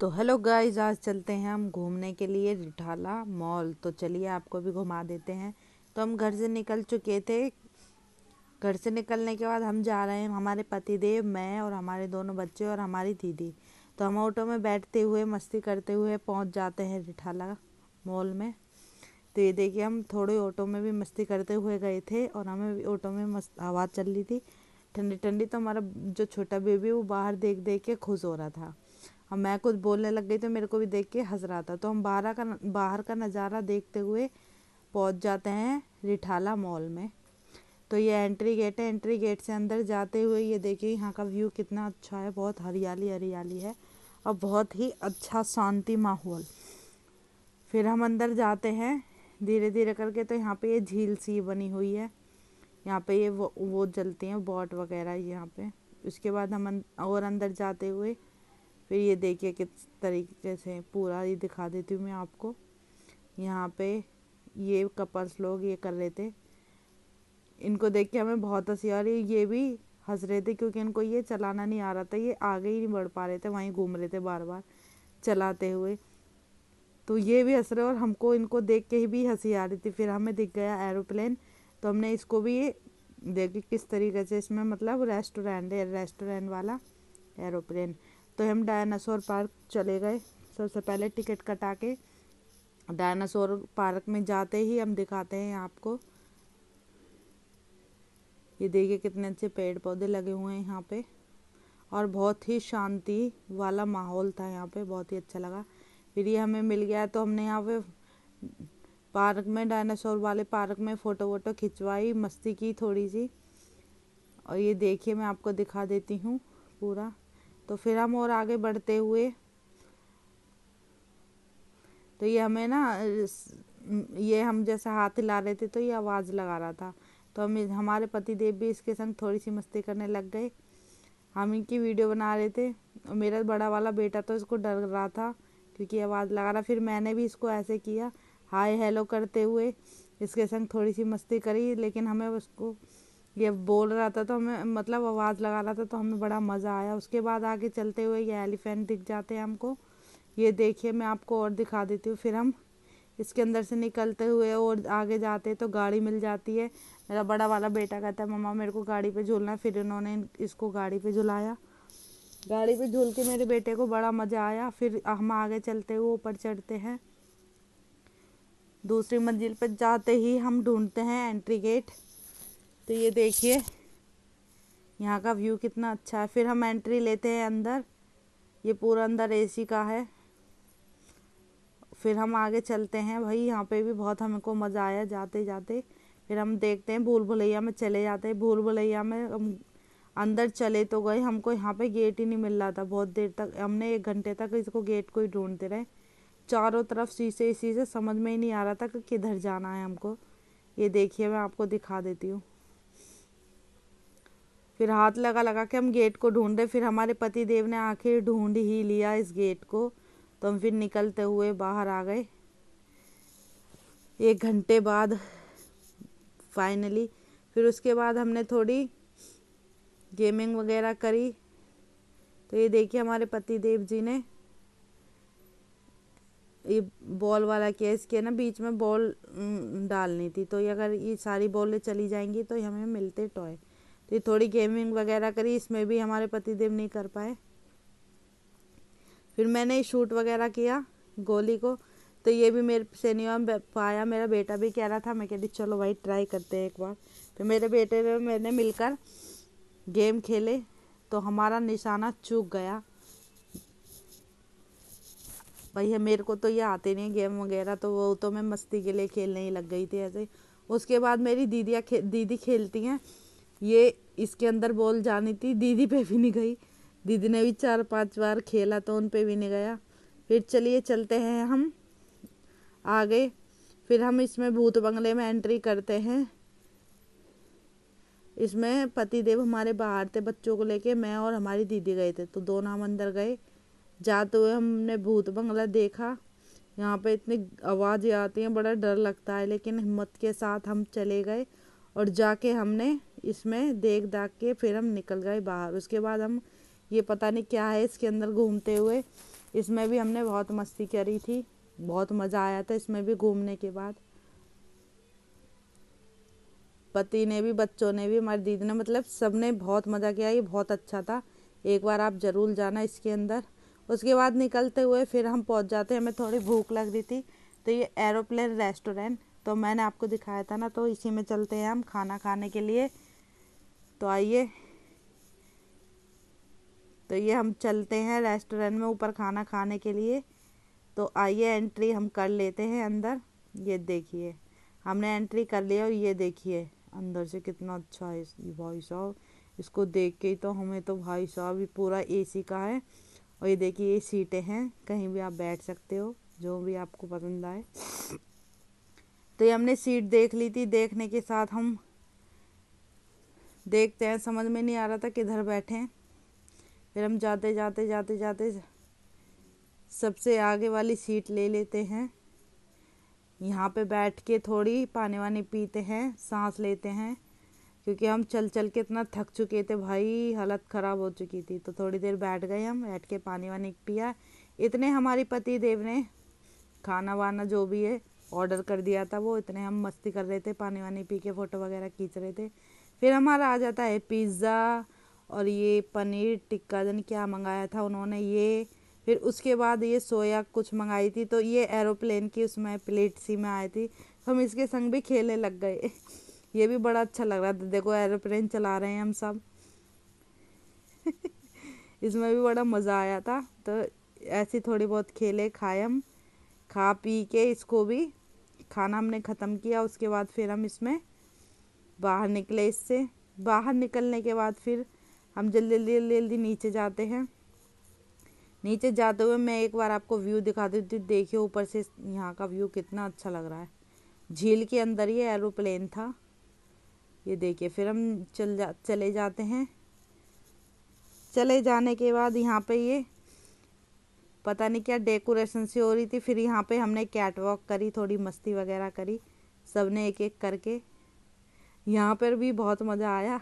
तो hello guys, आज चलते हैं हम घूमने के लिए रिठाला मॉल। तो चलिए आपको भी घुमा देते हैं। तो हम घर से निकल चुके थे। घर से निकलने के बाद हम जा रहे हैं, हमारे पतिदेव, मैं और हमारे दोनों बच्चे और हमारी दीदी। तो हम ऑटो में बैठते हुए मस्ती करते हुए पहुंच जाते हैं रिठाला मॉल में। तो ये देखिए, हम थोड़े ऑटो में भी मस्ती करते हुए गए थे और हमें भी ऑटो में मस्त हवा चल रही थी, ठंडी ठंडी। तो हमारा जो छोटा बेबी वो बाहर देख देख के खुश हो रहा था। अब मैं कुछ बोलने लग गई तो मेरे को भी देख के हंस रहा था। तो हम बाहर का नज़ारा देखते हुए पहुंच जाते हैं रिठाला मॉल में। तो ये एंट्री गेट है। एंट्री गेट से अंदर जाते हुए ये देखिए, यहाँ का व्यू कितना अच्छा है। बहुत हरियाली हरियाली है और बहुत ही अच्छा शांति माहौल। फिर हम अंदर जाते हैं धीरे धीरे करके। तो यहाँ पे ये झील सी बनी हुई है। यहाँ पे ये वो जलती हैं बोट वगैरह यहाँ पे। उसके बाद हम और अंदर जाते हुए फिर ये देखिए किस तरीके से पूरा ये दिखा देती हूँ मैं आपको। यहाँ पे ये कपल्स लोग ये कर रहे थे। इनको देख के हमें बहुत हंसी आ रही। ये भी हंस रहे थे क्योंकि इनको ये चलाना नहीं आ रहा था। ये आगे ही नहीं बढ़ पा रहे थे, वहीं घूम रहे थे बार बार चलाते हुए। तो ये भी हंस रहे और हमको इनको देख के ही भी हंसी आ रही थी। फिर हमें दिख गया एरोप्लेन। तो हमने इसको भी देखिए किस तरीके से, इसमें मतलब रेस्टोरेंट है, रेस्टोरेंट वाला एरोप्लेन। तो हम डायनासोर पार्क चले गए। सबसे पहले टिकट कटा के डायनासोर पार्क में जाते ही हम दिखाते हैं आपको। ये देखिए कितने अच्छे पेड़ पौधे लगे हुए हैं यहाँ पे और बहुत ही शांति वाला माहौल था यहाँ पे, बहुत ही अच्छा लगा। फिर ये हमें मिल गया तो हमने यहाँ पे पार्क में, डायनासोर वाले पार्क में फ़ोटो वोटो खिंचवाई, मस्ती की थोड़ी सी। और ये देखिए मैं आपको दिखा देती हूँ पूरा। तो फिर हम और आगे बढ़ते हुए, तो ये हमें ना, ये हम जैसे हाथ हिला रहे थे तो ये आवाज़ लगा रहा था। तो हमारे पति देव भी इसके संग थोड़ी सी मस्ती करने लग गए। हम इनकी वीडियो बना रहे थे और मेरा बड़ा वाला बेटा तो इसको डर रहा था क्योंकि आवाज़ लगा रहा। फिर मैंने भी इसको ऐसे किया, हाय हेलो करते हुए इसके संग थोड़ी सी मस्ती करी। लेकिन हमें उसको ये बोल रहा था तो हमें मतलब आवाज़ लगा रहा था तो हमें बड़ा मज़ा आया। उसके बाद आगे चलते हुए ये एलिफेंट दिख जाते हैं हमको। ये देखिए मैं आपको और दिखा देती हूँ। फिर हम इसके अंदर से निकलते हुए और आगे जाते तो गाड़ी मिल जाती है। मेरा बड़ा वाला बेटा कहता है मम्मा मेरे को गाड़ी पे झूलना है। फिर इन्होंने इसको गाड़ी पे झुलाया। गाड़ी पे झूल के मेरे बेटे को बड़ा मज़ा आया। फिर हम आगे चलते हुए ऊपर चढ़ते हैं। दूसरी मंजिल पर जाते ही हम ढूंढते हैं एंट्री गेट। तो ये देखिए यहाँ का व्यू कितना अच्छा है। फिर हम एंट्री लेते हैं अंदर। ये पूरा अंदर एसी का है। फिर हम आगे चलते हैं भाई, यहाँ पे भी बहुत हमको मज़ा आया जाते जाते। फिर हम देखते हैं भूल भुलैया में चले जाते हैं। भूल भुलैया में हम अंदर चले तो गए, हमको यहाँ पे गेट ही नहीं मिल रहा था। बहुत देर तक हमने 1 घंटे तक इसको गेट को ही ढूंढते रहे। चारों तरफ शीशे ही शीशे, समझ में ही नहीं आ रहा था कि किधर जाना है हमको। ये देखिए मैं आपको दिखा देती हूँ। फिर हाथ लगा लगा के हम गेट को ढूंढे। फिर हमारे पति देव ने आखिर ढूंढ ही लिया इस गेट को। तो हम फिर निकलते हुए बाहर आ गए 1 घंटे बाद फाइनली। फिर उसके बाद हमने थोड़ी गेमिंग वगैरह करी। तो ये देखिए हमारे पति देव जी ने ये बॉल वाला किया। इसके ना बीच में बॉल डालनी थी। तो ये अगर ये सारी बॉलें चली जाएंगी तो हमें मिलते टॉय। तो ये थोड़ी गेमिंग वगैरह करी, इसमें भी हमारे पति देव नहीं कर पाए। फिर मैंने शूट वगैरह किया गोली को। तो ये भी मेरे से नहीं पाया। मेरा बेटा भी कह रहा था, मैं कह रही चलो भाई ट्राई करते हैं एक बार। फिर मेरे बेटे ने मैंने मिलकर गेम खेले तो हमारा निशाना चूक गया। भैया मेरे को तो ये आते नहीं गेम वगैरह, तो वो तो मैं मस्ती के लिए खेलने ही लग गई थी ऐसे। उसके बाद मेरी दीदी खेलती हैं। ये इसके अंदर बॉल जानी थी, दीदी पे भी नहीं गई। दीदी ने भी 4-5 बार खेला तो उन पे भी नहीं गया। फिर चलिए चलते हैं हम आगे। फिर हम इसमें भूत बंगले में एंट्री करते हैं। इसमें पति देव हमारे बाहर थे बच्चों को लेके, मैं और हमारी दीदी गए थे। तो दोनों हम अंदर गए। जाते हुए हमने भूत बंगला देखा। यहाँ पे इतनी आवाज़ें आती हैं, बड़ा डर लगता है, लेकिन हिम्मत के साथ हम चले गए और जाके हमने इसमें देख दाख के फिर हम निकल गए बाहर। उसके बाद हम ये पता नहीं क्या है इसके अंदर घूमते हुए इसमें भी हमने बहुत मस्ती करी थी, बहुत मज़ा आया था इसमें भी घूमने के बाद। पति ने भी, बच्चों ने भी, हमारी दीदी ने, मतलब सबने बहुत मज़ा किया। ये बहुत अच्छा था, एक बार आप ज़रूर जाना इसके अंदर। उसके बाद निकलते हुए फिर हम पहुंच जाते हैं, हमें थोड़ी भूख लग रही थी तो ये एरोप्लेन रेस्टोरेंट तो मैंने आपको दिखाया था ना, तो इसी में चलते हैं हम खाना खाने के लिए। तो आइए, तो ये हम चलते हैं रेस्टोरेंट में ऊपर खाना खाने के लिए। तो आइए एंट्री हम कर लेते हैं अंदर। ये देखिए हमने एंट्री कर लिया और ये देखिए अंदर से कितना अच्छा है ये भाई साहब। इसको देख के ही तो हमें तो भाई साहब ये पूरा एसी का है। और ये देखिए ये सीटें हैं, कहीं भी आप बैठ सकते हो जो भी आपको पसंद आए। तो ये हमने सीट देख ली थी, देखने के साथ हम देखते हैं, समझ में नहीं आ रहा था किधर बैठें। फिर हम जाते जाते जाते जाते सबसे आगे वाली सीट ले लेते हैं। यहाँ पे बैठ के थोड़ी पानी वानी पीते हैं, सांस लेते हैं, क्योंकि हम चल चल के इतना थक चुके थे भाई, हालत ख़राब हो चुकी थी। तो थोड़ी देर बैठ गए, हम बैठ के पानी वानी पिया। इतने हमारी पति देव ने खाना वाना जो भी है ऑर्डर कर दिया था, वो इतने हम मस्ती कर रहे थे, पानी वानी पी के फ़ोटो वगैरह खींच रहे थे। फिर हमारा आ जाता है पिज़्ज़ा और ये पनीर टिक्का, जन क्या मंगाया था उन्होंने ये। फिर उसके बाद ये सोया कुछ मंगाई थी, तो ये एरोप्लेन की उसमें प्लेट सी में आई थी, तो हम इसके संग भी खेलने लग गए। ये भी बड़ा अच्छा लग रहा था, देखो एरोप्लेन चला रहे हैं हम सब। इसमें भी बड़ा मज़ा आया था। तो ऐसी थोड़ी बहुत खेले, खाए हम, खा पी के इसको भी खाना हमने ख़त्म किया। उसके बाद फिर हम इसमें बाहर निकले। इससे बाहर निकलने के बाद फिर हम जल्दी जल्दी जल्दी जल्दी नीचे जाते हैं। नीचे जाते हुए मैं एक बार आपको व्यू दिखा देती हूँ, देखिए ऊपर से यहाँ का व्यू कितना अच्छा लग रहा है। झील के अंदर ये एरोप्लेन था, ये देखिए। फिर हम चले जाते हैं। चले जाने के बाद यहाँ पे ये पता नहीं क्या डेकोरेशन सी हो रही थी। फिर यहाँ पे हमने कैट वॉक करी, थोड़ी मस्ती वगैरह करी, सबने एक एक करके। यहाँ पर भी बहुत मज़ा आया।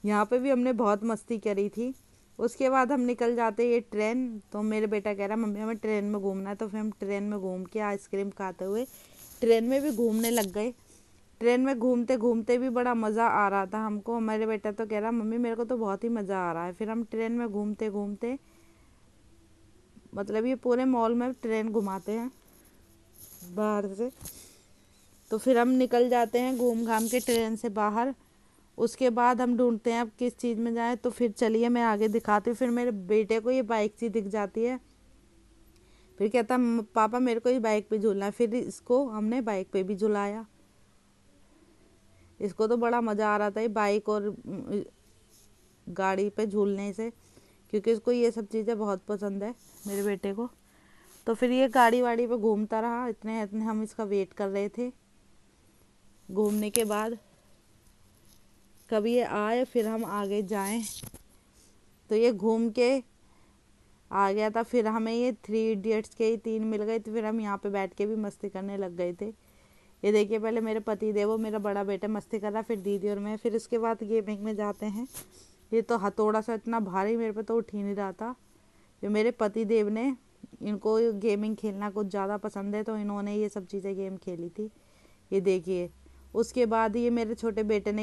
यहाँ पे भी हमने बहुत मस्ती करी थी। उसके बाद हम निकल जाते ये ट्रेन। तो मेरे बेटा कह रहा मम्मी हमें ट्रेन में घूमना है, तो फिर हम ट्रेन में घूम के आइसक्रीम खाते हुए ट्रेन में भी घूमने लग गए। ट्रेन में घूमते घूमते भी बड़ा मज़ा आ रहा था हमको। मेरे बेटा तो कह रहा मम्मी मेरे को तो बहुत ही मज़ा आ रहा है। फिर हम ट्रेन में घूमते घूमते, मतलब ये पूरे मॉल में ट्रेन घुमाते हैं बाहर से। तो फिर हम निकल जाते हैं घूम घाम के ट्रेन से बाहर। उसके बाद हम ढूंढते हैं अब किस चीज़ में जाएं। तो फिर चलिए मैं आगे दिखाती हूँ। फिर मेरे बेटे को ये बाइक सी दिख जाती है, फिर कहता पापा मेरे को ये बाइक पे झूलना है। फिर इसको हमने बाइक पे भी झुलाया। इसको तो बड़ा मज़ा आ रहा था ये बाइक और गाड़ी पे झूलने से, क्योंकि इसको ये सब चीज़ें बहुत पसंद है मेरे बेटे को। तो फिर ये गाड़ी वाड़ी पे घूमता रहा, इतने इतने हम इसका वेट कर रहे थे। घूमने के बाद कभी ये आए फिर हम आगे जाएं। तो ये घूम के आ गया था। फिर हमें ये 3 इडियट्स के ही 3 मिल गए, तो फिर हम यहाँ पे बैठ के भी मस्ती करने लग गए थे। ये देखिए पहले मेरे पति देव, मेरा बड़ा बेटा मस्ती कर रहा, फिर दीदी और मैं। फिर उसके बाद गेमिंग में जाते हैं। ये तो हथौड़ा सा इतना भारी, मेरे पे तो उठ ही नहीं रहा था। ये मेरे पति देव ने, इनको गेमिंग खेलना कुछ ज़्यादा पसंद है, तो इन्होंने ये सब चीज़ें गेम खेली थी, ये देखिए। उसके बाद ये मेरे छोटे बेटे ने